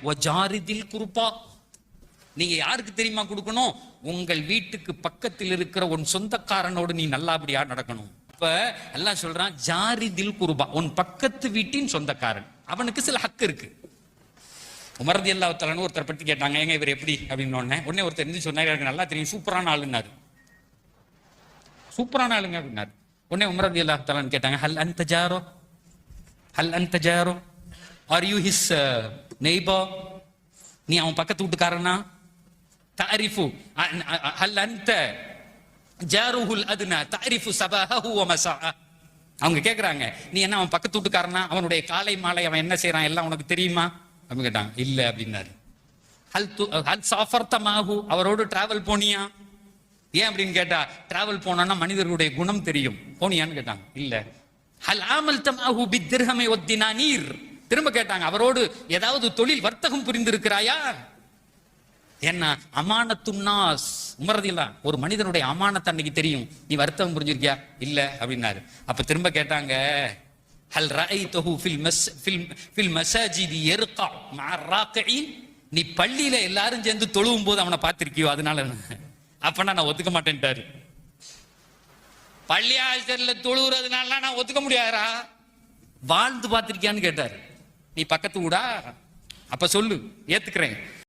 வஜாரிதில் குர்பா. நீங்க யாருக்கு தெரியுமா கொடுக்கணும்? உங்கள் வீட்டுக்கு பக்கத்தில் இருக்கிற உன் சொந்தக்காரனோடு நீ நல்லபடியா நடக்கணும். இப்ப எல்லாம் சொல்றான் ஜாரிதில் குர்பா, உன் பக்கத்து வீட்டின் சொந்தக்காரன், அவனுக்கு சில ஹக்கு இருக்கு. உமர் ரலியல்லாஹு தஆலா ஒருத்தர் பற்றி கேட்டாங்க, ஏங்க இவர் எப்படி அப்படின்னு. உடனே ஒருத்தர் இருந்து சொன்னார், எனக்கு நல்லா தெரியும், சூப்பரான ஆளுன்னாரு. சூப்பரான ஆளுங்க அப்படின்னாரு. உடனே உமர் ரலியல்லாஹு தஆலா கேட்டாங்க, ஹல் அன்த ஜாரோ, ஹல் அன்த ஜாரோ, ஆர் யூ ஹிஸ் நெய்பர்? நீ அவன் பக்கத்து வீட்டுக்காரனா? தஅரிஃபு ஹல் அன்த ஜாருஹுல் அத்னா தஅரிஃபு சபாஹு வ மஸாஅ. அவங்க கேக்குறாங்க, நீ என்ன அவன் பக்கத்து வீட்டுக்காரனா? அவனுடைய காலை மாலை அவன் என்ன செய்யறான் எல்லாம் உனக்கு தெரியுமா அப்படின்னு கேட்டாங்க. இல்ல அப்படின்னாரு. ஹல் சாஃபர்த மாஹு, அவரோடு டிராவல் போனியா? ஏன் அப்படின்னு கேட்டா, டிராவல் போனா மனிதர்களுடைய குணம் தெரியும், போனியான்னு கேட்டாங்க. இல்ல. ஹல் ஆமல்த மாஹு பித்திர்ஹமி வத்தினானீர், திரும்ப கேட்டாங்க, அவரோடு ஏதாவது தொழில் வர்த்தகம் புரிந்திருக்கிறாயா? என்ன அமானத்துன்னாஸ், உமர் ரலியல்லாஹு ஒரு மனிதனுடைய அமானத் அன்னைக்கு தெரியும், நீ வர்த்தகம் புரிஞ்சிருக்கியா? இல்ல அப்படின்னாரு. அப்ப திரும்ப கேட்டாங்க, ஹல் ரஅய்தஹு ஃபில் மஸாஜிதி யர்கா மஅ ராகிஈன், நீ பள்ளியில எல்லாரும் சேர்ந்து தொழுவும் போது அவனை பார்த்திருக்கியோ? அதனால அப்பனா நான் ஒத்துக்க மாட்டேன்ட்டாரு. பள்ளி ஆசிரியர்ல தொழுகிறதுனால நான் ஒத்துக்க முடியாதா? வாழ்ந்து பார்த்திருக்கியான்னு கேட்டாரு. நீ பக்கத்து ஊடா? அப்ப சொல்லு, ஏத்துக்கிறேன்.